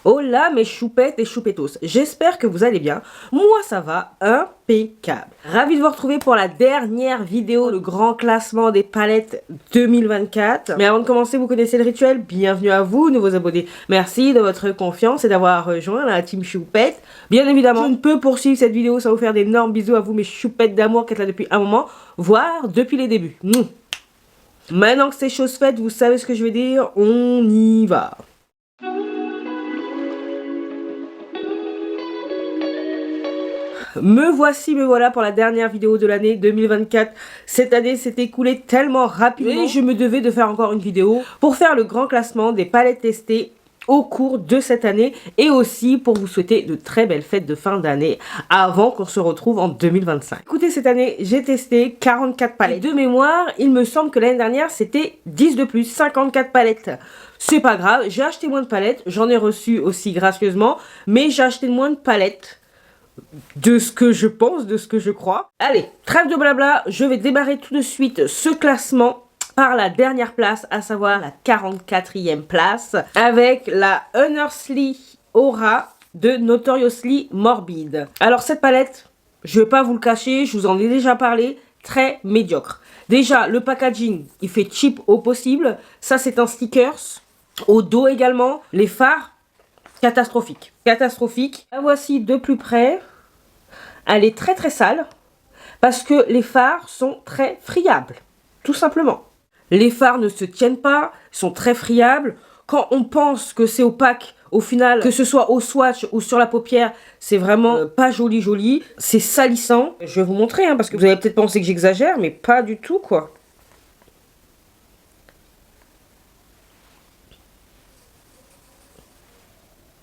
Hola mes choupettes et choupettos, j'espère que vous allez bien, moi ça va impeccable. Ravi de vous retrouver pour la dernière vidéo, le grand classement des palettes 2024. Mais avant de commencer, vous connaissez le rituel, bienvenue à vous, nouveaux abonnés. Merci de votre confiance et d'avoir rejoint la team choupette. Bien évidemment, je ne peux poursuivre cette vidéo sans vous faire d'énormes bisous à vous mes choupettes d'amour qui êtes là depuis un moment, voire depuis les débuts. Maintenant que c'est chose faite, vous savez ce que je vais dire, on y va. Me voici, me voilà pour la dernière vidéo de l'année 2024. Cette année s'est écoulée tellement rapidement et je me devais de faire encore une vidéo pour faire le grand classement des palettes testées au cours de cette année et aussi pour vous souhaiter de très belles fêtes de fin d'année avant qu'on se retrouve en 2025. Écoutez, cette année, j'ai testé 44 palettes. Et de mémoire, il me semble que l'année dernière, c'était 10 de plus, 54 palettes. C'est pas grave, j'ai acheté moins de palettes, j'en ai reçu aussi gracieusement, mais j'ai acheté moins de palettes de ce que je pense, de ce que je crois. Allez, trêve de blabla, je vais démarrer tout de suite ce classement par la dernière place, à savoir la 44e place, avec la Unearthly Aura de Notoriously Morbid. Alors cette palette, je vais pas vous le cacher, je vous en ai déjà parlé, très médiocre. Déjà, le packaging, il fait cheap au possible. Ça, c'est un stickers. Au dos également, les fards, catastrophique. Catastrophique. La voici de plus près. Elle est très très sale parce que les fards sont très friables, tout simplement. Les fards ne se tiennent pas, sont très friables. Quand on pense que c'est opaque, au final, que ce soit au swatch ou sur la paupière, c'est vraiment pas joli joli. C'est salissant. Je vais vous montrer, hein, parce que vous allez peut-être penser que j'exagère, mais pas du tout, quoi.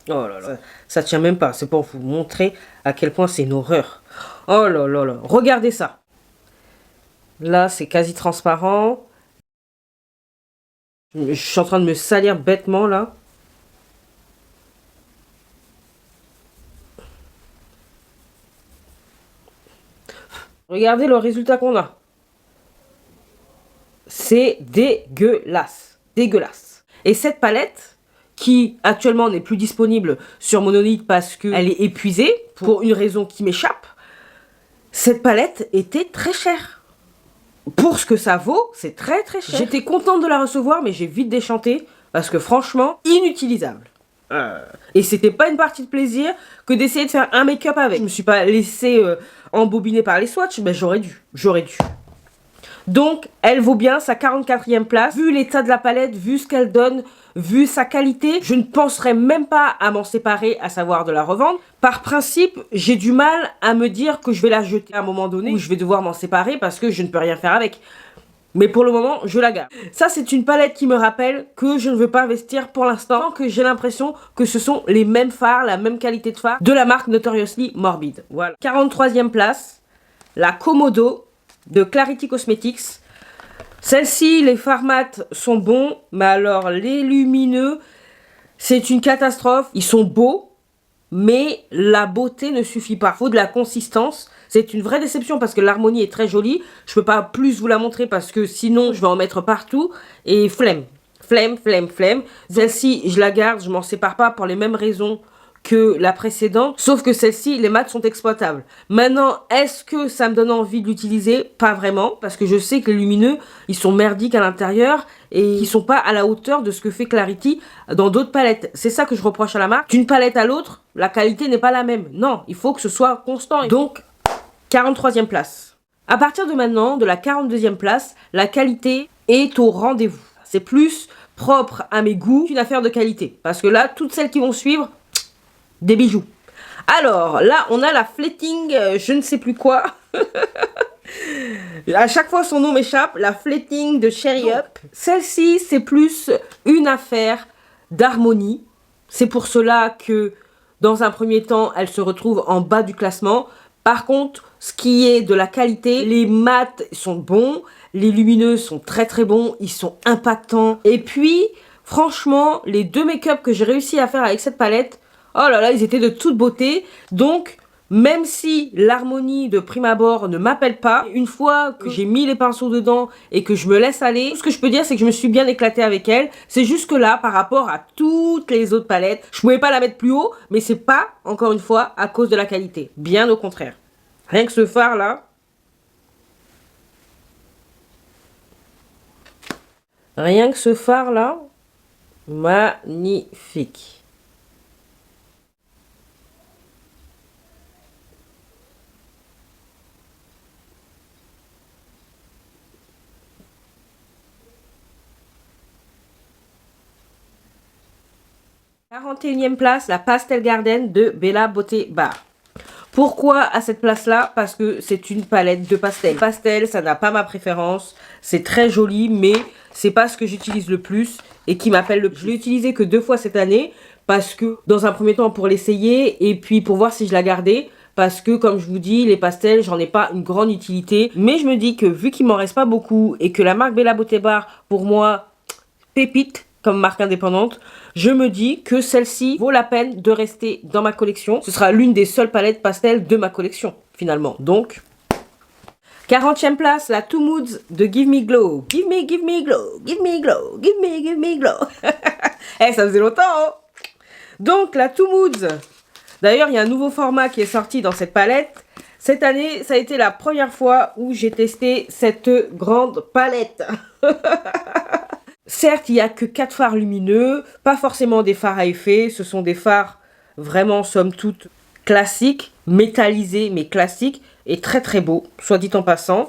Oh là là, ça tient même pas, c'est pour vous montrer à quel point c'est une horreur. Oh là là là, regardez ça. Là, c'est quasi transparent. Je suis en train de me salir bêtement, là. Regardez le résultat qu'on a. C'est dégueulasse. Dégueulasse. Et cette palette, qui actuellement n'est plus disponible sur Monolith parce qu'elle est épuisée, pour une raison qui m'échappe, cette palette était très chère. Pour ce que ça vaut, c'est très très cher. J'étais contente de la recevoir, mais j'ai vite déchanté, parce que franchement, inutilisable. Et c'était pas une partie de plaisir que d'essayer de faire un make-up avec. Je me suis pas laissé embobiner par les swatchs, mais j'aurais dû. Donc, elle vaut bien sa 44e place. Vu l'état de la palette, vu ce qu'elle donne, vu sa qualité, je ne penserais même pas à m'en séparer, à savoir de la revendre. Par principe, j'ai du mal à me dire que je vais la jeter à un moment donné où je vais devoir m'en séparer parce que je ne peux rien faire avec. Mais pour le moment, je la garde. Ça, c'est une palette qui me rappelle que je ne veux pas investir pour l'instant, que j'ai l'impression que ce sont les mêmes fards, la même qualité de fard de la marque Notoriously Morbid. Voilà. 43e place, la Komodo de Clarity Cosmetics. Celle-ci, les fards mat sont bons, mais alors les lumineux, c'est une catastrophe. Ils sont beaux, mais la beauté ne suffit pas. Il faut de la consistance. C'est une vraie déception parce que l'harmonie est très jolie. Je peux pas plus vous la montrer parce que sinon je vais en mettre partout. Et flemme. Celle-ci, je la garde, je m'en sépare pas pour les mêmes raisons que la précédente, sauf que celle-ci, les mats sont exploitables. Maintenant, est-ce que ça me donne envie de l'utiliser? Pas vraiment, parce que je sais que les lumineux, ils sont merdiques à l'intérieur et ils sont pas à la hauteur de ce que fait Clarity dans d'autres palettes. C'est ça que je reproche à la marque. D'une palette à l'autre, la qualité n'est pas la même. Non, il faut que ce soit constant. Donc, 43e place. À partir de maintenant, de la 42e place, la qualité est au rendez-vous. C'est plus propre à mes goûts qu'une affaire de qualité. Parce que là, toutes celles qui vont suivre, des bijoux. Alors, là, on a la Fletting, je ne sais plus quoi. À chaque fois, son nom m'échappe. La Fletting de Cherry Up. Celle-ci, c'est plus une affaire d'harmonie. C'est pour cela que, dans un premier temps, elle se retrouve en bas du classement. Par contre, ce qui est de la qualité, les mats sont bons. Les lumineux sont très très bons. Ils sont impactants. Et puis, franchement, les deux make-up que j'ai réussi à faire avec cette palette, oh là là, ils étaient de toute beauté. Donc, Même si l'harmonie de prime abord ne m'appelle pas, une fois que j'ai mis les pinceaux dedans et que je me laisse aller, tout ce que je peux dire c'est que je me suis bien éclatée avec elle. C'est juste que là, par rapport à toutes les autres palettes, je pouvais pas la mettre plus haut, mais c'est pas, encore une fois, à cause de la qualité. Bien au contraire. Rien que ce fard là. Rien que ce fard là. Magnifique. « 41e place, la Pastel Garden de Bella Beauté Bar. Pourquoi à cette place-là? Parce que c'est une palette de pastel. Pastel, ça n'a pas ma préférence. C'est très joli, mais c'est pas ce que j'utilise le plus et qui m'appelle le plus. Je l'ai utilisé que 2 fois cette année parce que, dans un premier temps, pour l'essayer et puis pour voir si je la gardais. Parce que, comme je vous dis, les pastels, j'en ai pas une grande utilité. Mais je me dis que, vu qu'il m'en reste pas beaucoup et que la marque Bella Beauté Bar, pour moi, pépite, comme marque indépendante, je me dis que celle-ci vaut la peine de rester dans ma collection. Ce sera l'une des seules palettes pastel de ma collection, finalement. Donc, 40e place, la Two Moods de Give Me Glow. Give me glow, give me glow, give me glow. Eh, ça faisait longtemps, hein. Donc, la Two Moods. D'ailleurs, il y a un nouveau format qui est sorti dans cette palette. Cette année, ça a été la première fois où j'ai testé cette grande palette. Certes, il n'y a que 4 fards lumineux, pas forcément des fards à effet, ce sont des fards vraiment, somme toute, classiques, métallisés, mais classiques, et très très beaux, soit dit en passant.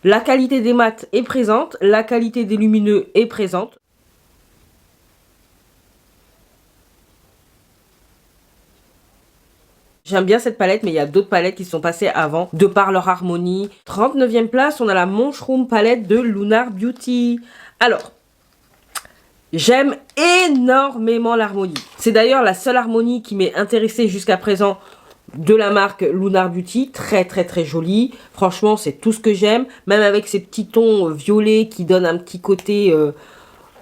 La qualité des mats est présente, la qualité des lumineux est présente. J'aime bien cette palette, mais il y a d'autres palettes qui sont passées avant, de par leur harmonie. 39e place, on a la Mushroom palette de Lunar Beauty. Alors, j'aime énormément l'harmonie. C'est d'ailleurs la seule harmonie qui m'est intéressée jusqu'à présent de la marque Lunar Beauty. Très très très jolie. Franchement, c'est tout ce que j'aime. Même avec ces petits tons violets qui donnent un petit côté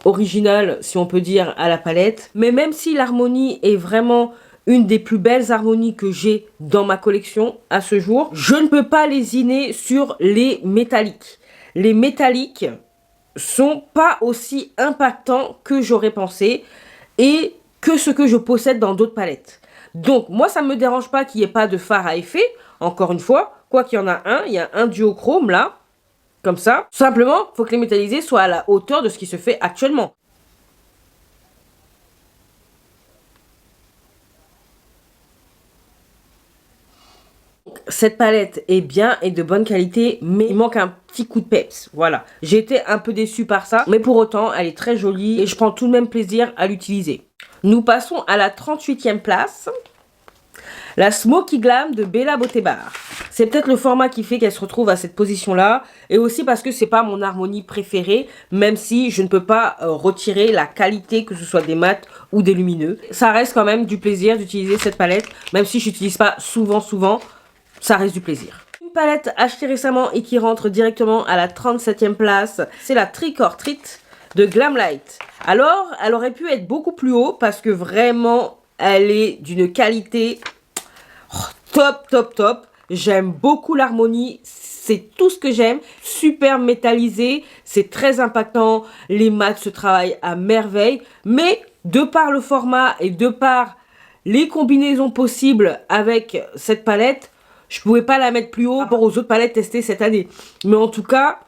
original, si on peut dire, à la palette. Mais même si l'harmonie est vraiment une des plus belles harmonies que j'ai dans ma collection à ce jour, je ne peux pas lésiner sur les métalliques. Les métalliques sont pas aussi impactants que j'aurais pensé et que ce que je possède dans d'autres palettes. Donc moi ça me dérange pas qu'il n'y ait pas de fard à effet, encore une fois, quoi qu'il y en a un, il y a un duochrome là, comme ça. Simplement, il faut que les métallisés soient à la hauteur de ce qui se fait actuellement. Cette palette est bien et de bonne qualité, mais il manque un petit coup de peps. Voilà, j'ai été un peu déçue par ça, mais pour autant, elle est très jolie et je prends tout de même plaisir à l'utiliser. Nous passons à la 38e place, la Smoky Glam de Bella Beauté Bar. C'est peut-être le format qui fait qu'elle se retrouve à cette position-là, et aussi parce que c'est pas mon harmonie préférée, même si je ne peux pas retirer la qualité, que ce soit des mats ou des lumineux. Ça reste quand même du plaisir d'utiliser cette palette, même si je n'utilise pas souvent, ça reste du plaisir. Une palette achetée récemment et qui rentre directement à la 37e place, c'est la Trick or Treat de Glamlight. Alors, elle aurait pu être beaucoup plus haut parce que vraiment, elle est d'une qualité top, top, top. J'aime beaucoup l'harmonie, c'est tout ce que j'aime. Super métallisé, c'est très impactant. Les mats se travaillent à merveille. Mais de par le format et de par les combinaisons possibles avec cette palette, je pouvais pas la mettre plus haut par rapport aux autres palettes testées cette année. Mais en tout cas,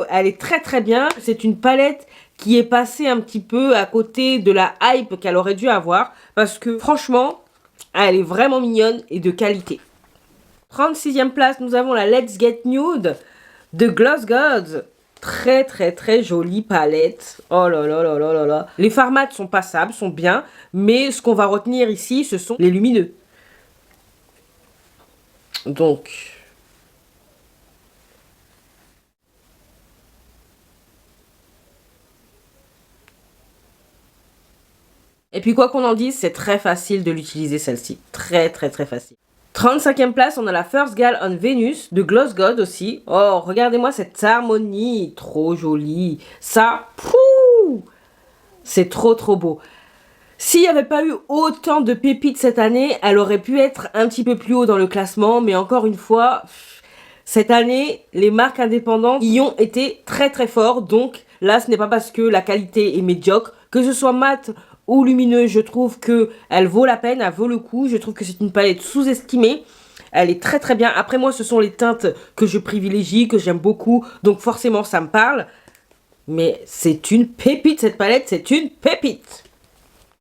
elle est très très bien. C'est une palette qui est passée un petit peu à côté de la hype qu'elle aurait dû avoir. Parce que franchement, elle est vraiment mignonne et de qualité. 36e place, nous avons la Let's Get Nude de Gloss Gods. Très très très jolie palette. Oh là là là là là là. Les formats sont passables, sont bien. Mais ce qu'on va retenir ici, ce sont les lumineux. Donc, et puis quoi qu'on en dise, c'est très facile de l'utiliser celle-ci. Très très très facile. 35e place, on a la First Gal on Venus de Gloss God aussi. Oh, regardez-moi cette harmonie, trop jolie. Ça, c'est trop trop beau. S'il n'y avait pas eu autant de pépites cette année, elle aurait pu être un petit peu plus haut dans le classement, mais encore une fois, cette année, les marques indépendantes y ont été très très forts, donc là, ce n'est pas parce que la qualité est médiocre, que ce soit mat ou lumineuse, je trouve qu'elle vaut la peine, elle vaut le coup, je trouve que c'est une palette sous-estimée. Elle est très très bien. Après moi, ce sont les teintes que je privilégie, que j'aime beaucoup, donc forcément ça me parle. Mais c'est une pépite cette palette, c'est une pépite.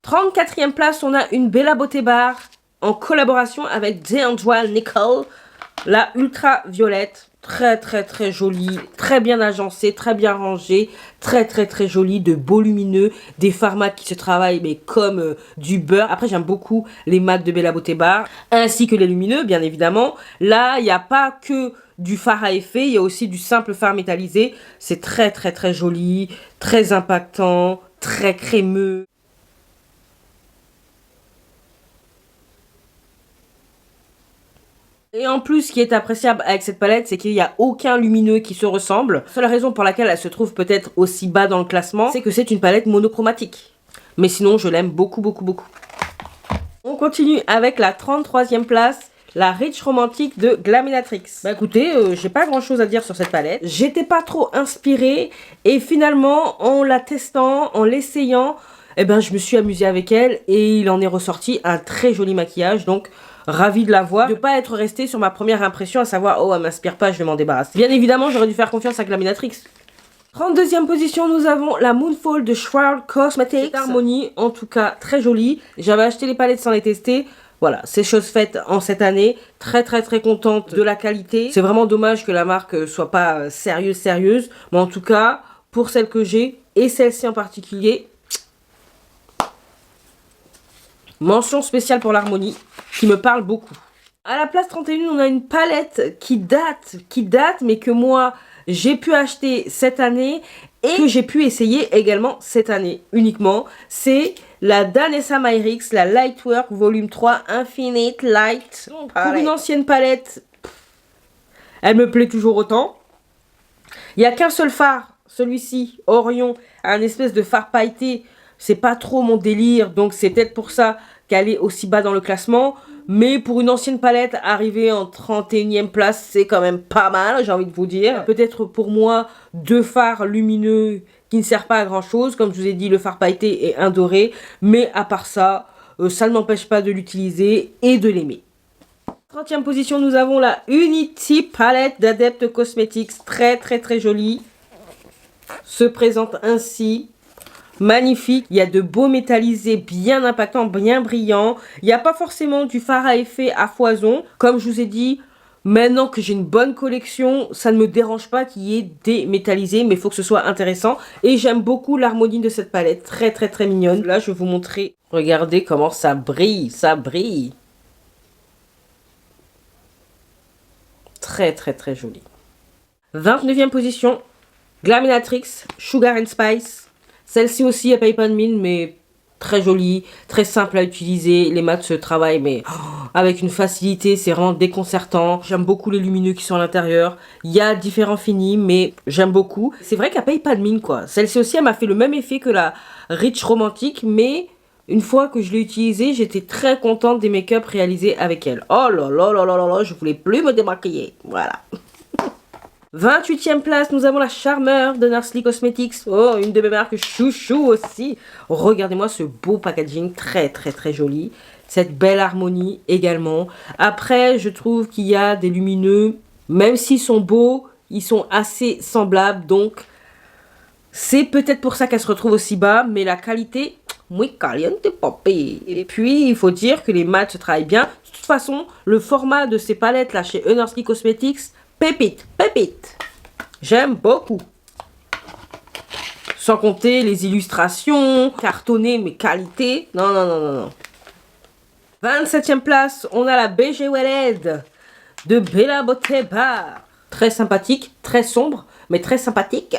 34e place, on a une Bella Beauté Bar en collaboration avec D'Andra Nicole. La ultra violette, très très très jolie, très bien agencée, très bien rangée, très très très jolie, de beaux lumineux, des fards mat qui se travaillent mais comme du beurre. Après j'aime beaucoup les mats de Bella Beauté Bar, ainsi que les lumineux bien évidemment. Là il n'y a pas que du fard à effet, il y a aussi du simple fard métallisé. C'est très très très joli, très impactant, très crémeux. Et en plus, ce qui est appréciable avec cette palette, c'est qu'il n'y a aucun lumineux qui se ressemble. La seule raison pour laquelle elle se trouve peut-être aussi bas dans le classement, c'est que c'est une palette monochromatique. Mais sinon, je l'aime beaucoup, beaucoup, beaucoup. On continue avec la 33e place, la Rich Romantique de Glaminatrix. Bah écoutez, j'ai pas grand chose à dire sur cette palette. J'étais pas trop inspirée et finalement, en la testant, en l'essayant, eh ben, je me suis amusée avec elle et il en est ressorti un très joli maquillage. Donc, ravie de la voir, de pas être restée sur ma première impression, à savoir, oh, elle m'inspire pas, je vais m'en débarrasser. Bien évidemment, j'aurais dû faire confiance à Glaminatrix. 32e position, nous avons la Moonfall de Shroud Cosmetics. Cette harmonie, en tout cas, très jolie. J'avais acheté les palettes sans les tester. Voilà, c'est chose faite en cette année. Très très très contente de la qualité. C'est vraiment dommage que la marque soit pas sérieuse. Mais en tout cas, pour celle que j'ai, et celle-ci en particulier, mention spéciale pour l'harmonie, qui me parle beaucoup. À la place 31, on a une palette qui date, mais que moi, j'ai pu acheter cette année et que j'ai pu essayer également cette année uniquement. C'est la Danessa Myrix, la Lightwork Volume 3 Infinite Light. Pour une ancienne palette, elle me plaît toujours autant. Il n'y a qu'un seul fard, celui-ci, Orion, un espèce de fard pailleté. C'est pas trop mon délire, donc c'est peut-être pour ça qu'elle est aussi bas dans le classement. Mais pour une ancienne palette, arriver en 31e place, c'est quand même pas mal, j'ai envie de vous dire. Peut-être pour moi, deux fards lumineux qui ne servent pas à grand chose. Comme je vous ai dit, le fard pailleté et un doré. Mais à part ça, ça ne m'empêche pas de l'utiliser et de l'aimer. 30e position, nous avons la Unity Palette d'Adept Cosmetics. Très très très jolie. Se présente ainsi. Magnifique, il y a de beaux métallisés bien impactants, bien brillants. Il n'y a pas forcément du fard à effet à foison. Comme je vous ai dit, maintenant que j'ai une bonne collection, ça ne me dérange pas qu'il y ait des métallisés, mais il faut que ce soit intéressant. Et j'aime beaucoup l'harmonie de cette palette, très très très mignonne. Là, je vais vous montrer, regardez comment ça brille, ça brille. Très très très joli. 29e position, Glaminatrix, Sugar and Spice. Celle-ci aussi, elle paye pas de mine, mais très jolie, très simple à utiliser. Les mats se travaillent, mais avec une facilité, c'est vraiment déconcertant. J'aime beaucoup les lumineux qui sont à l'intérieur. Il y a différents finis, mais j'aime beaucoup. C'est vrai qu'elle paye pas de mine, quoi. Celle-ci aussi, elle m'a fait le même effet que la Rich Romantique, mais une fois que je l'ai utilisée, j'étais très contente des make-up réalisés avec elle. Oh là là là là là là, je voulais plus me démaquiller. Voilà. 28e place, nous avons la Charmeur de Nursley Cosmetics. Oh, une de mes marques chouchou aussi. Regardez-moi ce beau packaging, très très très joli. Cette belle harmonie également. Après, je trouve qu'il y a des lumineux, même s'ils sont beaux, ils sont assez semblables. Donc, c'est peut-être pour ça qu'elle se retrouve aussi bas. Mais la qualité, muy caliente papi. Et puis, il faut dire que les mats se travaillent bien. De toute façon, le format de ces palettes là chez Nursley Cosmetics, pépite, pépite. J'aime beaucoup. Sans compter les illustrations, cartonnées, mais qualité. Non, non, non, non, non. 27e place, on a la BG Weled de Bella Beauté Bar. Très sympathique, très sombre, mais très sympathique.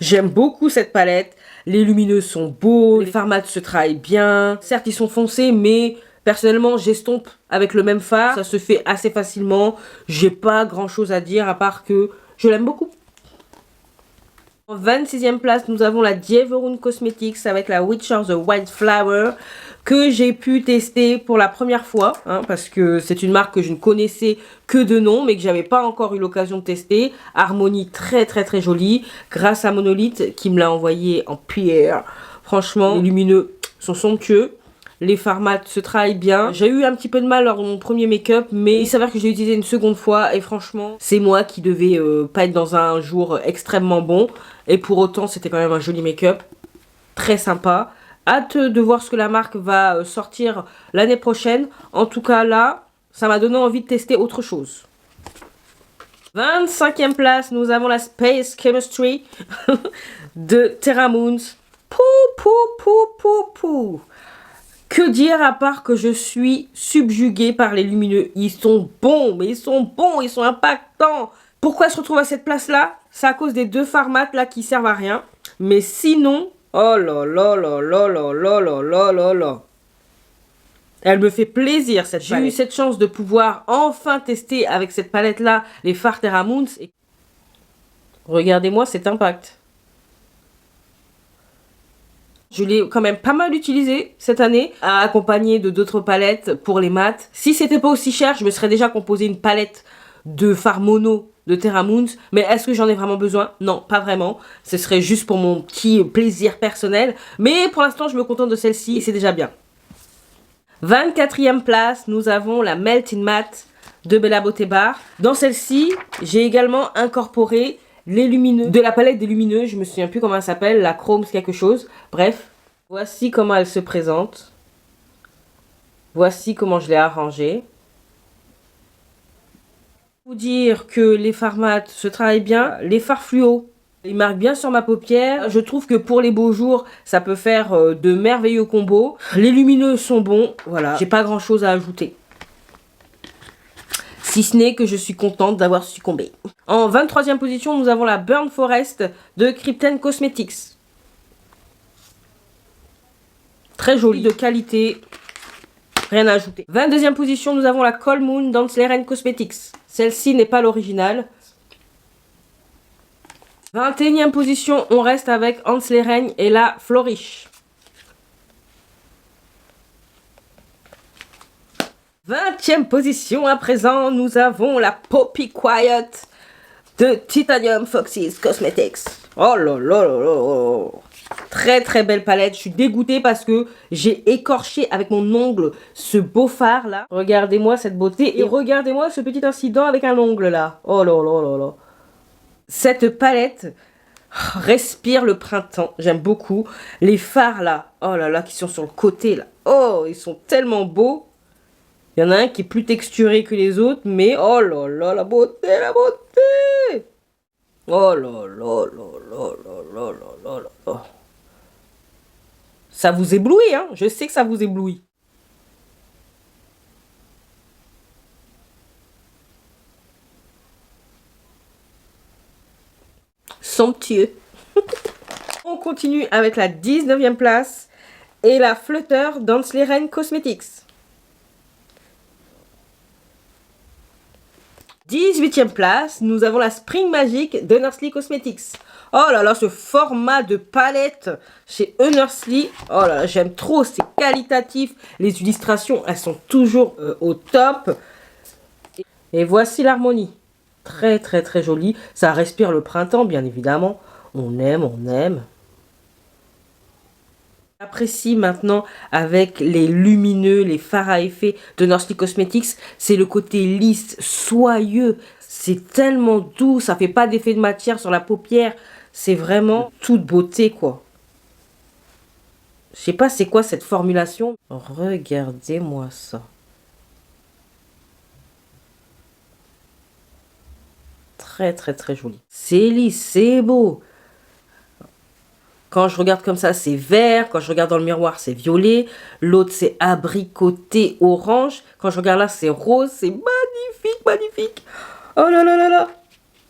J'aime beaucoup cette palette. Les lumineux sont beaux, les fards mat se travaillent bien. Certes, ils sont foncés, mais personnellement, j'estompe avec le même fard. Ça se fait assez facilement. J'ai pas grand chose à dire à part que je l'aime beaucoup. En 26e place, nous avons la Dieverun Cosmetics avec la Witcher The White Flower que j'ai pu tester pour la première fois, hein, parce que c'est une marque que je ne connaissais que de nom, mais que j'avais pas encore eu l'occasion de tester. Harmonie très très très jolie, grâce à Monolith qui me l'a envoyé en pierre. Franchement, les lumineux sont somptueux. Les fards mat se travaillent bien. J'ai eu un petit peu de mal lors de mon premier make-up, mais il s'avère que j'ai utilisé une seconde fois et franchement, c'est moi qui devais pas être dans un jour extrêmement bon. Et pour autant, c'était quand même un joli make-up. Très sympa. Hâte de voir ce que la marque va sortir l'année prochaine. En tout cas, là, ça m'a donné envie de tester autre chose. 25e place, nous avons la Space Chemistry de Terra Moons. Pou, pou, pou, pou, pou. Que dire à part que je suis subjuguée par les lumineux. Ils sont bons, mais ils sont bons, ils sont impactants. Pourquoi je retrouve à cette place-là? C'est à cause des deux fards mat là qui servent à rien. Mais sinon, oh là là là là là là là là là là. Elle me fait plaisir cette palette. J'ai eu cette chance de pouvoir enfin tester avec cette palette-là les fards Terra Moons. Et... regardez-moi cet impact. Je l'ai quand même pas mal utilisé cette année, accompagné de d'autres palettes pour les mats. Si c'était pas aussi cher, je me serais déjà composé une palette de fards mono de Terra Moons. Mais est-ce que j'en ai vraiment besoin? Non, pas vraiment. Ce serait juste pour mon petit plaisir personnel. Mais pour l'instant, je me contente de celle-ci et c'est déjà bien. 24e place, nous avons la Melt in Matte de Bella Beauté Bar. Dans celle-ci, j'ai également incorporé les lumineux de la palette des lumineux, je me souviens plus comment elle s'appelle, la chrome quelque chose. Bref, voici comment elle se présente. Voici comment je l'ai arrangée. Pour vous dire que les fards mat se travaillent bien, les fards fluo, ils marquent bien sur ma paupière. Je trouve que pour les beaux jours, ça peut faire de merveilleux combos. Les lumineux sont bons, voilà, j'ai pas grand chose à ajouter. Si ce n'est que je suis contente d'avoir succombé. En 23e position, nous avons la Burn Forest de Krypten Cosmetics. Très jolie, de qualité, rien à ajouter. 22e position, nous avons la Cold Moon d'Ansleren Cosmetics. Celle-ci n'est pas l'originale. 21e position, on reste avec Ansleren et la Flourish. 20e position à présent, nous avons la Poppy Quiet de Titanium Foxes Cosmetics. Oh là là là là. Très très belle palette. Je suis dégoûtée parce que j'ai écorché avec mon ongle ce beau fard là. Regardez-moi cette beauté et regardez-moi ce petit incident avec un ongle là. Oh là là là là. Cette palette respire le printemps. J'aime beaucoup. Les fards là, oh là là, qui sont sur le côté là. Oh, ils sont tellement beaux. Il y en a un qui est plus texturé que les autres, mais oh là là, la beauté, la beauté! Oh là là là là là là là là là. Ça vous éblouit, hein? Je sais que ça vous éblouit. Somptueux. On continue avec la 19e place et la Flutter d'Ansleren Cosmetics. 18e place, nous avons la Spring Magic de Nursley Cosmetics. Oh là là, ce format de palette chez Nursley. Oh là là, j'aime trop, c'est qualitatif. Les illustrations, elles sont toujours au top. Et voici l'harmonie. Très très très jolie. Ça respire le printemps, bien évidemment. On aime, on aime. J'apprécie maintenant avec les lumineux, les fards à effet de Nursley Cosmetics, c'est le côté lisse, soyeux, c'est tellement doux, ça fait pas d'effet de matière sur la paupière, c'est vraiment toute beauté quoi. Je sais pas c'est quoi cette formulation, regardez-moi ça. Très très très joli. C'est lisse, c'est beau. Quand je regarde comme ça, c'est vert. Quand je regarde dans le miroir, c'est violet. L'autre, c'est abricoté orange. Quand je regarde là, c'est rose. C'est magnifique, magnifique. Oh là là là là.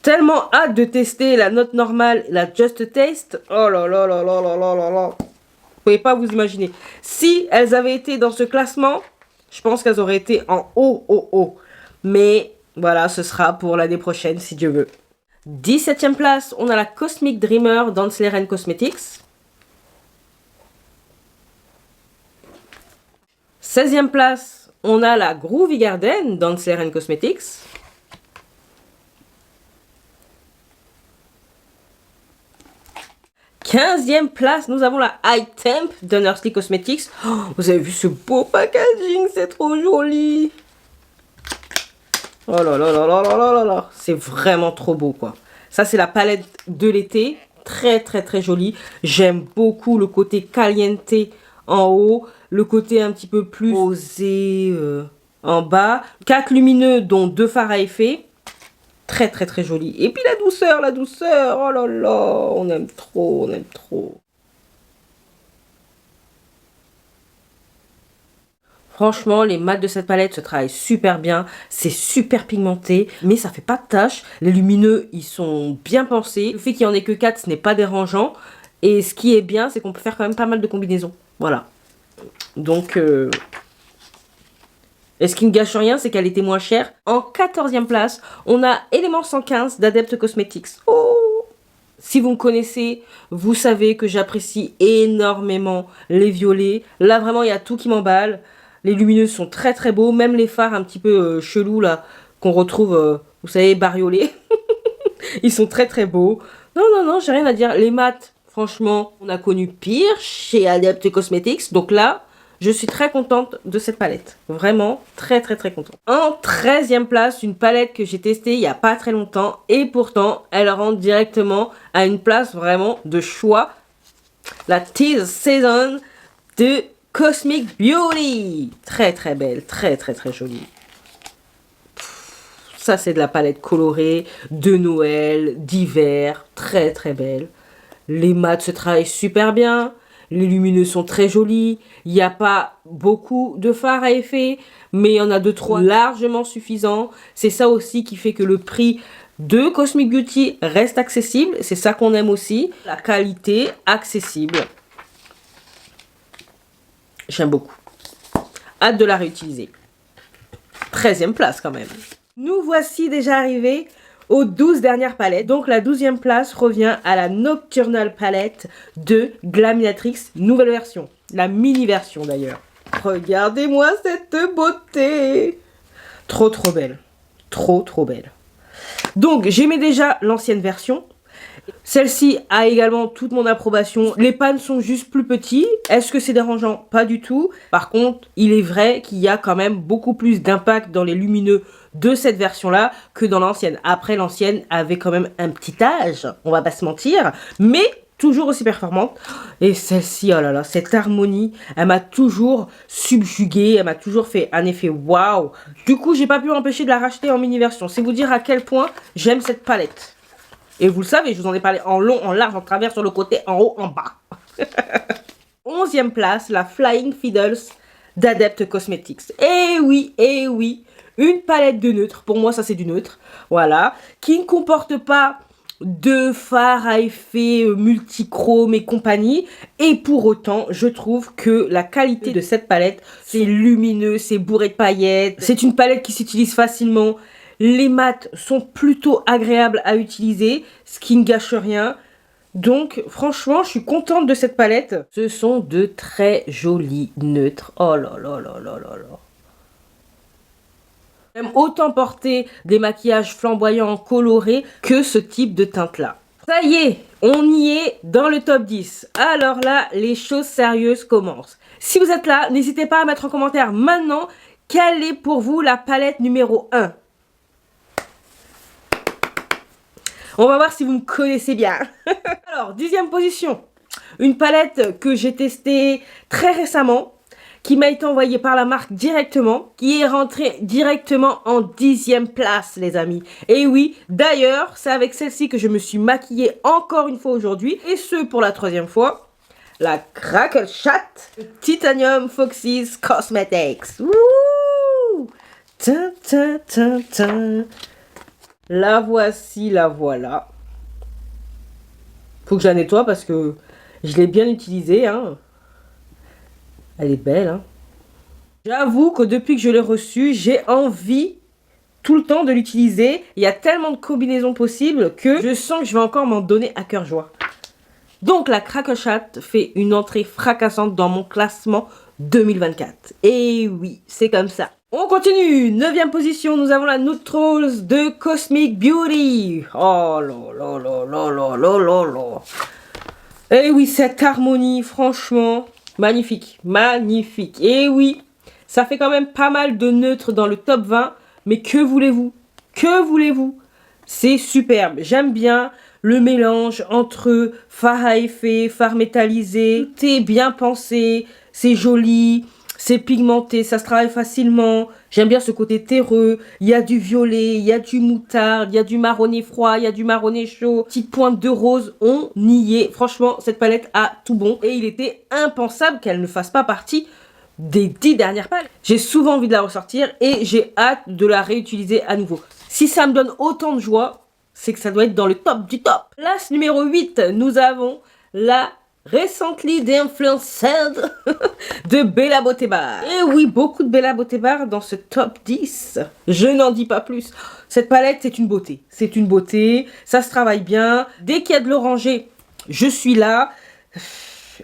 Tellement hâte de tester la note normale, la Just Taste. Oh là là là là là là là là. Vous pouvez pas vous imaginer. Si elles avaient été dans ce classement, je pense qu'elles auraient été en haut, haut, haut. Mais voilà, ce sera pour l'année prochaine, si Dieu veut. 17e place, on a la Cosmic Dreamer d'Ansleren Cosmetics. 16e place, on a la Groovy Garden d'Ansleren Cosmetics. 15e place, nous avons la High Temp de Nursley Cosmetics. Oh, vous avez vu ce beau packaging, c'est trop joli. Oh là là là là là là là là. C'est vraiment trop beau quoi. Ça c'est la palette de l'été. Très très très jolie. J'aime beaucoup le côté caliente en haut. Le côté un petit peu plus osé en bas. 4 lumineux dont 2 fards à effet. Très très très joli. Et puis la douceur, la douceur. Oh là là, on aime trop, on aime trop. Franchement, les mats de cette palette se travaillent super bien. C'est super pigmenté, mais ça fait pas de taches. Les lumineux, ils sont bien pensés. Le fait qu'il n'y en ait que 4, ce n'est pas dérangeant. Et ce qui est bien, c'est qu'on peut faire quand même pas mal de combinaisons. Voilà. Donc... Et ce qui ne gâche rien, c'est qu'elle était moins chère. En 14e place, on a Element 115 d'Adept Cosmetics. Oh! Si vous me connaissez, vous savez que j'apprécie énormément les violets. Là, vraiment, il y a tout qui m'emballe. Les lumineux sont très très beaux. Même les fards un petit peu chelous, là, qu'on retrouve, vous savez, bariolés. Ils sont très très beaux. Non, non, non, j'ai rien à dire. Les mats, franchement, on a connu pire chez Adept Cosmetics. Donc là... je suis très contente de cette palette. Vraiment, très très très contente. En 13e place, une palette que j'ai testée il n'y a pas très longtemps. Et pourtant, elle rentre directement à une place vraiment de choix. La Tease Season de Cosmic Beauty. Très très belle, très très très jolie. Ça, c'est de la palette colorée de Noël, d'hiver. Très très belle. Les mats se travaillent super bien. Les lumineux sont très jolis. Il n'y a pas beaucoup de fards à effet, mais il y en a 2-3 largement suffisants. C'est ça aussi qui fait que le prix de Cosmic Beauty reste accessible. C'est ça qu'on aime aussi. La qualité accessible. J'aime beaucoup. Hâte de la réutiliser. 13e place quand même. Nous voici déjà arrivés aux 12 dernières palettes. Donc la 12e place revient à la Nocturnal Palette de Glaminatrix, nouvelle version. La mini version d'ailleurs. Regardez-moi cette beauté. Trop trop belle. Trop trop belle. Donc j'aimais déjà l'ancienne version. Celle-ci a également toute mon approbation. Les pans sont juste plus petits. Est-ce que c'est dérangeant? Pas du tout. Par contre, il est vrai qu'il y a quand même beaucoup plus d'impact dans les lumineux de cette version-là que dans l'ancienne. Après, l'ancienne avait quand même un petit âge, on va pas se mentir, mais toujours aussi performante. Et celle-ci, oh là là, cette harmonie, elle m'a toujours subjuguée, elle m'a toujours fait un effet waouh. Du coup, j'ai pas pu m'empêcher de la racheter en mini version. C'est vous dire à quel point j'aime cette palette. Et vous le savez, je vous en ai parlé en long, en large, en travers, sur le côté, en haut, en bas. 11e place, la Flying Fiddles d'Adept Cosmetics. Eh oui, une palette de neutre. Pour moi, ça c'est du neutre. Voilà. Qui ne comporte pas de fard à effet multichrome et compagnie. Et pour autant, je trouve que la qualité de cette palette, c'est lumineux, c'est bourré de paillettes. C'est une palette qui s'utilise facilement. Les mats sont plutôt agréables à utiliser, ce qui ne gâche rien. Donc, franchement, je suis contente de cette palette. Ce sont de très jolis neutres. Oh là là là là là là. J'aime autant porter des maquillages flamboyants, colorés, que ce type de teinte-là. Ça y est, on y est dans le top 10. Alors là, les choses sérieuses commencent. Si vous êtes là, n'hésitez pas à mettre en commentaire maintenant quelle est pour vous la palette numéro 1. On va voir si vous me connaissez bien. Alors, 10e position. Une palette que j'ai testée très récemment, qui m'a été envoyée par la marque directement, qui est rentrée directement en 10e place, les amis. Et oui, d'ailleurs, c'est avec celle-ci que je me suis maquillée encore une fois aujourd'hui, et ce pour la 3e fois. La Crackle Chat Titanium Foxy's Cosmetics. Wouh! Tin, tin, tin, tin. La voici, la voilà. Faut que je la nettoie parce que je l'ai bien utilisée, hein. Elle est belle, hein. J'avoue que depuis que je l'ai reçue, j'ai envie tout le temps de l'utiliser. Il y a tellement de combinaisons possibles que je sens que je vais encore m'en donner à cœur joie. Donc la Cracker Chat fait une entrée fracassante dans mon classement 2024. Et oui, c'est comme ça. On continue. 9e position, nous avons la Nude Rose de Cosmic Beauty. Oh là là là là là là là là. Et oui, cette harmonie, franchement, magnifique, magnifique. Et oui, ça fait quand même pas mal de neutres dans le top 20. Mais que voulez-vous? Que voulez-vous? C'est superbe. J'aime bien le mélange entre fard à effet, fard métallisé. Tout est bien pensé, c'est joli, c'est pigmenté, ça se travaille facilement. J'aime bien ce côté terreux. Il y a du violet, il y a du moutarde, il y a du marronné froid, il y a du marronné chaud. Petite pointe de rose, on y est. Franchement, cette palette a tout bon. Et il était impensable qu'elle ne fasse pas partie des 10 dernières palettes. J'ai souvent envie de la ressortir et j'ai hâte de la réutiliser à nouveau. Si ça me donne autant de joie, c'est que ça doit être dans le top du top. Place numéro 8, nous avons la Recently Influenced de Bella Beauté Bar. Et oui, beaucoup de Bella Beauté Bar dans ce top 10. Je n'en dis pas plus. Cette palette, c'est une beauté. C'est une beauté, ça se travaille bien. Dès qu'il y a de l'orangé, je suis là.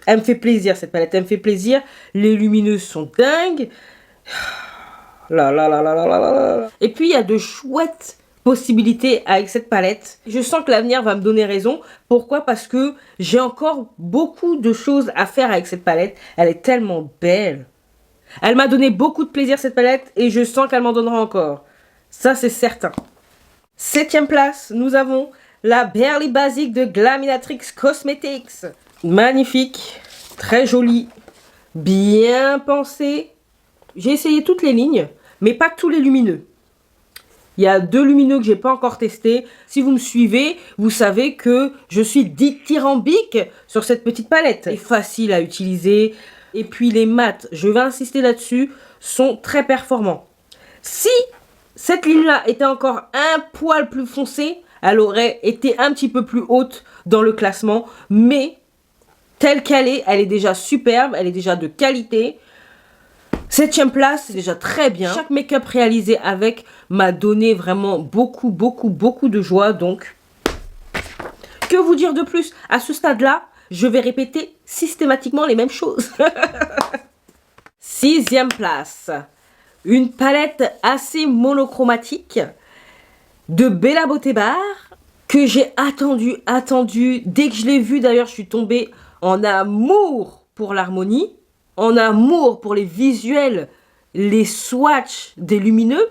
Elle me fait plaisir, cette palette, elle me fait plaisir. Les lumineuses sont dingues. Là, là, là, là, là, là, là. Et puis, il y a de chouettes possibilités avec cette palette. Je sens que l'avenir va me donner raison. Pourquoi? Parce que j'ai encore beaucoup de choses à faire avec cette palette. Elle est tellement belle. Elle m'a donné beaucoup de plaisir, cette palette, et je sens qu'elle m'en donnera encore. Ça, c'est certain. 7e place, nous avons la Barely Basic de Glaminatrix Cosmetics. Magnifique, très jolie, bien pensée. J'ai essayé toutes les lignes, mais pas tous les lumineux. Il y a 2 lumineux que j'ai pas encore testés. Si vous me suivez, vous savez que je suis dithyrambique sur cette petite palette. C'est facile à utiliser. Et puis les mats, je vais insister là-dessus, sont très performants. Si cette ligne-là était encore un poil plus foncée, elle aurait été un petit peu plus haute dans le classement. Mais telle qu'elle est, elle est déjà superbe, elle est déjà de qualité. 7e place, c'est déjà très bien. Chaque make-up réalisé avec m'a donné vraiment beaucoup de joie. Donc, que vous dire de plus? À ce stade-là, je vais répéter systématiquement les mêmes choses. 6e place, une palette assez monochromatique de Bella Beauté Bar que j'ai attendu. Dès que je l'ai vue, d'ailleurs, je suis tombée en amour pour l'harmonie. En amour pour les visuels, les swatchs des lumineux,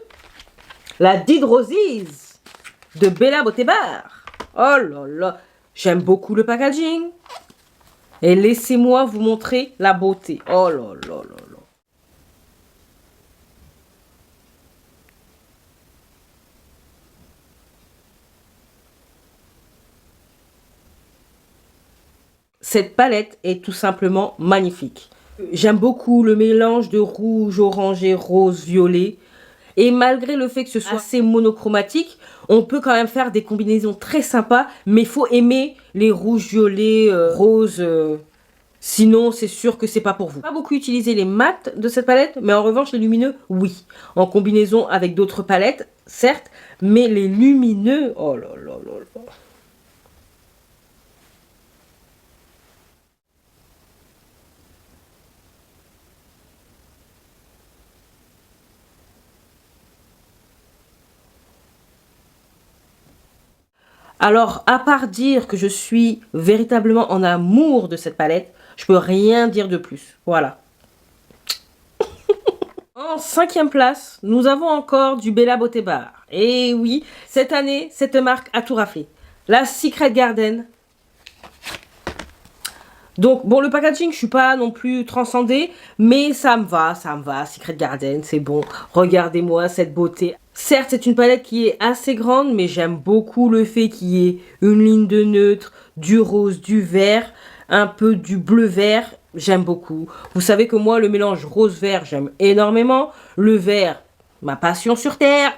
la Dead Roses de Bella Beauté Bar. Oh là là, j'aime beaucoup le packaging. Et laissez-moi vous montrer la beauté. Oh là là là là. Cette palette est tout simplement magnifique. J'aime beaucoup le mélange de rouge, orangé, rose, violet. Et malgré le fait que ce soit assez monochromatique, on peut quand même faire des combinaisons très sympas. Mais il faut aimer les rouges, violets, roses. Sinon, c'est sûr que c'est pas pour vous. Pas beaucoup utiliser les mats de cette palette, mais en revanche, les lumineux, oui. En combinaison avec d'autres palettes, certes. Mais les lumineux, oh là là là là. Alors, à part dire que je suis véritablement en amour de cette palette, je peux rien dire de plus. Voilà. En 5e place, nous avons encore du Bella Beauté Bar. Et oui, cette année, cette marque a tout raflé. La Secret Garden. Donc, bon, le packaging, je suis pas non plus transcendée, mais ça me va. Secret Garden, c'est bon. Regardez-moi cette beauté. Certes, c'est une palette qui est assez grande, mais j'aime beaucoup le fait qu'il y ait une ligne de neutre, du rose, du vert, un peu du bleu-vert. J'aime beaucoup. Vous savez que moi, le mélange rose-vert, j'aime énormément. Le vert, ma passion sur Terre.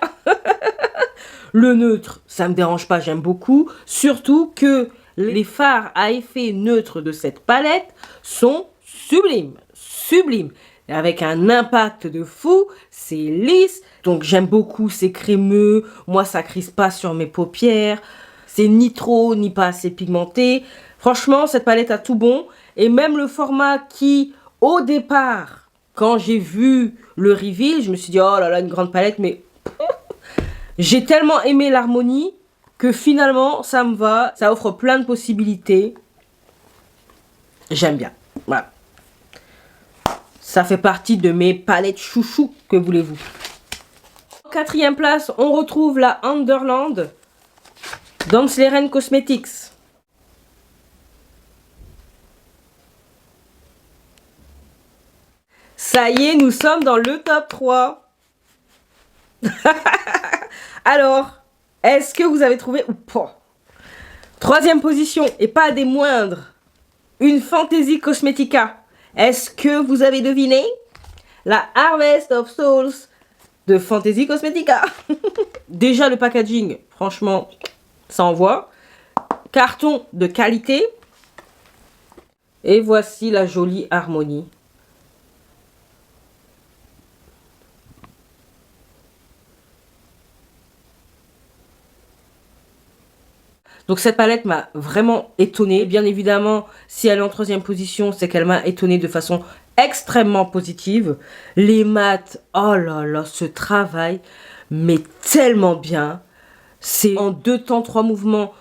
Le neutre, ça me dérange pas, j'aime beaucoup. Surtout que les fards à effet neutre de cette palette sont sublimes. Sublimes. et avec un impact de fou. C'est lisse, donc j'aime beaucoup, c'est crémeux. Moi, ça crispe pas sur mes paupières. C'est ni trop, ni pas assez pigmenté. Franchement, cette palette a tout bon. Et même le format qui, au départ, quand j'ai vu le reveal, je me suis dit, oh là là, une grande palette, mais j'ai tellement aimé l'harmonie que finalement, ça me va. Ça offre plein de possibilités. J'aime bien. Voilà. Ça fait partie de mes palettes chouchou, que voulez-vous. En quatrième place, on retrouve la Underland Dansleren Cosmetics. Ça y est, nous sommes dans le top 3. Alors, est-ce que vous avez trouvé ou pas? Troisième position, et pas des moindres, une Fantasy Cosmetica. Est-ce que vous avez deviné? La Harvest of Souls de Fantasy Cosmetica. Déjà le packaging, franchement, ça envoie. Carton de qualité. Et voici la jolie harmonie. Donc cette palette m'a vraiment étonnée. Bien évidemment, si elle est en troisième position, c'est qu'elle m'a étonnée de façon extrêmement positive. Les mats, oh là là, ce travail, mais tellement bien. C'est en 2 temps, 3 mouvements.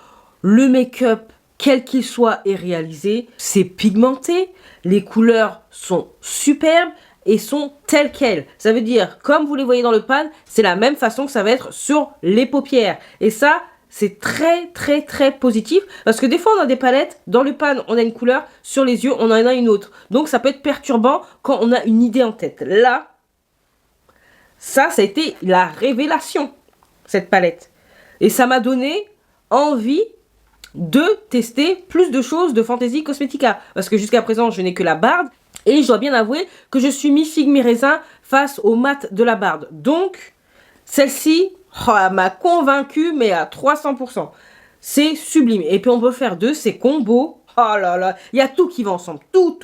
Le make-up, quel qu'il soit, est réalisé. C'est pigmenté. Les couleurs sont superbes et sont telles quelles. Ça veut dire, comme vous les voyez dans le pan, c'est la même façon que ça va être sur les paupières. Et ça, c'est très très très positif parce que des fois on a des palettes, dans le pan on a une couleur, sur les yeux on en a une autre. Donc ça peut être perturbant quand on a une idée en tête. Là, ça a été la révélation, cette palette. Et ça m'a donné envie de tester plus de choses de Fantasy Cosmetica. Parce que jusqu'à présent je n'ai que la Bard. Et je dois bien avouer que je suis mi-figue mi-raisin face au mat de la Bard. Donc celle-ci... oh, elle m'a convaincu, mais à 300%. C'est sublime. Et puis, on peut faire de ces combos. Oh là là, il y a tout qui va ensemble. Tout.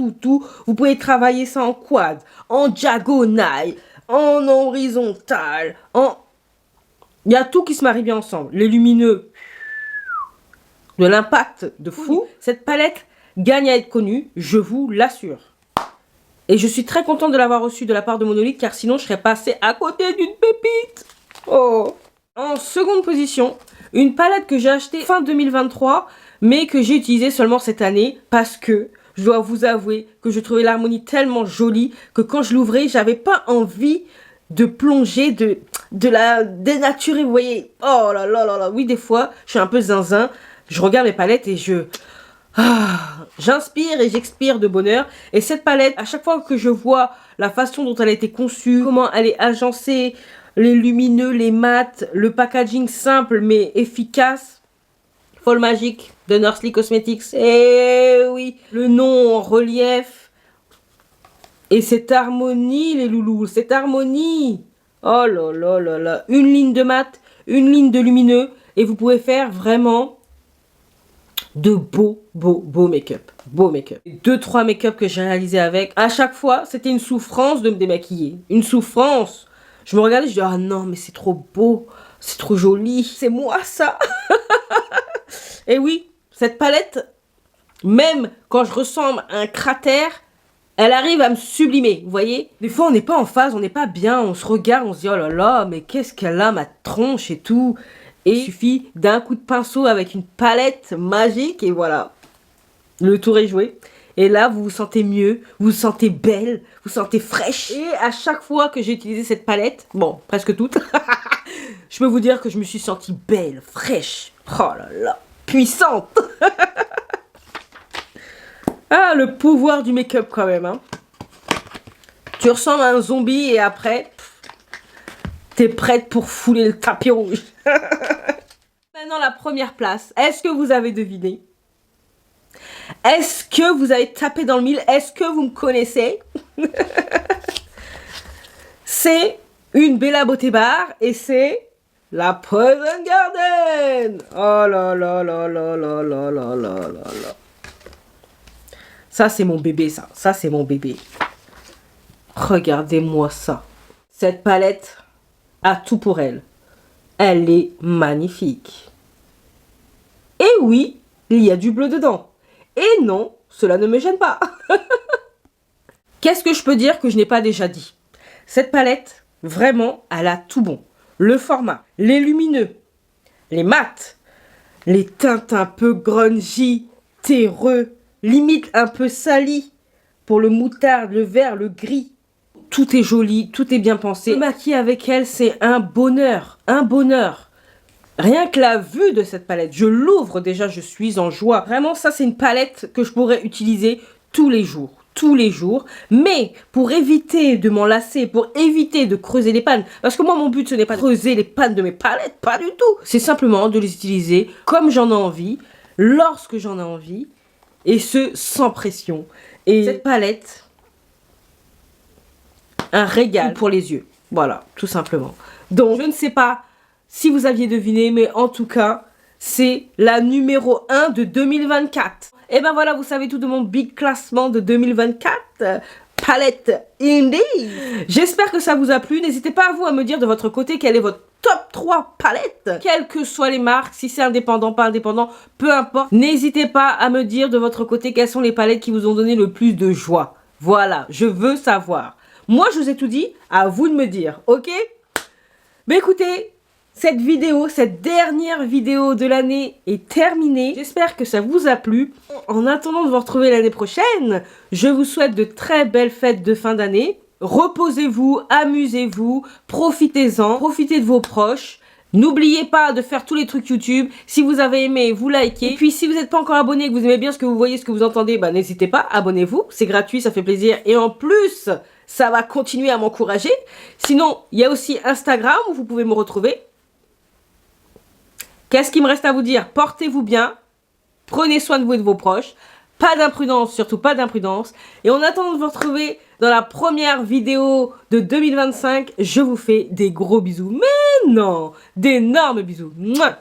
Vous pouvez travailler ça en quad, en diagonale, en horizontal, en... il y a tout qui se marie bien ensemble. Les lumineux, de l'impact de fou. Cette palette gagne à être connue, je vous l'assure. Et je suis très contente de l'avoir reçue de la part de Monolith, car sinon, je serais passée à côté d'une pépite. Oh. En seconde position, une palette que j'ai achetée fin 2023, mais que j'ai utilisée seulement cette année parce que je dois vous avouer que je trouvais l'harmonie tellement jolie que quand je l'ouvrais, j'avais pas envie de plonger, de la dénaturer, vous voyez. Oh là là là là, oui, des fois, je suis un peu zinzin, je regarde mes palettes et j'inspire et j'expire de bonheur. Et cette palette, à chaque fois que je vois la façon dont elle a été conçue, comment elle est agencée, les lumineux, les mats, le packaging simple mais efficace. Folle Magique de Norsley Cosmetics. Et oui, le nom en relief. Et cette harmonie, les loulous, cette harmonie. Oh là là là là. Une ligne de mat, une ligne de lumineux. Et vous pouvez faire vraiment de beaux make-up. Beau make-up. 2-3 make-up que j'ai réalisé avec. À chaque fois, c'était une souffrance de me démaquiller. Une souffrance. Je me regardais, je dis, ah non, mais c'est trop beau, c'est trop joli, c'est moi ça. Et oui, cette palette, même quand je ressemble à un cratère, elle arrive à me sublimer, vous voyez. Des fois, on n'est pas en phase, on n'est pas bien, on se regarde, on se dit, oh là là, mais qu'est-ce qu'elle a, ma tronche et tout. Et il suffit d'un coup de pinceau avec une palette magique et voilà, le tour est joué. Et là, vous vous sentez mieux, vous vous sentez belle, vous vous sentez fraîche. Et à chaque fois que j'ai utilisé cette palette, bon, presque toute, je peux vous dire que je me suis sentie belle, fraîche. Oh là là, puissante. Ah, le pouvoir du make-up quand même. Hein. Tu ressembles à un zombie et après, t'es prête pour fouler le tapis rouge. Maintenant, la première place. Est-ce que vous avez deviné? Est-ce que vous avez tapé dans le mille? Est-ce que vous me connaissez? C'est une Bella Beauté Bar et c'est la Poison Garden. Oh là là là là là là là là là. Ça c'est mon bébé ça. Ça c'est mon bébé. Regardez-moi ça. Cette palette a tout pour elle. Elle est magnifique. Et oui, il y a du bleu dedans. Et non, cela ne me gêne pas. Qu'est-ce que je peux dire que je n'ai pas déjà dit? Cette palette, vraiment, elle a tout bon. Le format, les lumineux, les mats, les teintes un peu grungy, terreux, limite un peu sali. Pour le moutarde, le vert, le gris. Tout est joli, tout est bien pensé. Le maquiller avec elle, c'est un bonheur, un bonheur. Rien que la vue de cette palette, je l'ouvre déjà, je suis en joie. Vraiment, ça c'est une palette que je pourrais utiliser tous les jours. Tous les jours, mais pour éviter de m'en lasser, pour éviter de creuser les pannes, parce que moi mon but ce n'est pas de creuser les pannes de mes palettes, pas du tout, c'est simplement de les utiliser comme j'en ai envie, lorsque j'en ai envie, et ce sans pression. Et cette palette, un régal pour les yeux, voilà, tout simplement. Donc je ne sais pas si vous aviez deviné, mais en tout cas, c'est la numéro 1 de 2024. Et ben voilà, vous savez tout de mon big classement de 2024. Palette Indie. J'espère que ça vous a plu. N'hésitez pas à vous à me dire de votre côté quel est votre top 3 palettes. Quelles que soient les marques, si c'est indépendant, pas indépendant, peu importe. N'hésitez pas à me dire de votre côté quelles sont les palettes qui vous ont donné le plus de joie. Voilà, je veux savoir. Moi, je vous ai tout dit, à vous de me dire, ok? Mais écoutez, cette vidéo, cette dernière vidéo de l'année est terminée. J'espère que ça vous a plu. En attendant de vous retrouver l'année prochaine, je vous souhaite de très belles fêtes de fin d'année. Reposez-vous, amusez-vous, profitez-en, profitez de vos proches. N'oubliez pas de faire tous les trucs YouTube. Si vous avez aimé, vous likez. Et puis si vous n'êtes pas encore abonné, que vous aimez bien ce que vous voyez, ce que vous entendez, bah, n'hésitez pas, abonnez-vous. C'est gratuit, ça fait plaisir. Et en plus, ça va continuer à m'encourager. Sinon, il y a aussi Instagram où vous pouvez me retrouver. Qu'est-ce qu'il me reste à vous dire? Portez-vous bien, prenez soin de vous et de vos proches, pas d'imprudence, surtout pas d'imprudence. Et en attendant de vous retrouver dans la première vidéo de 2025, je vous fais des gros bisous. Mais non, d'énormes bisous. Mouah.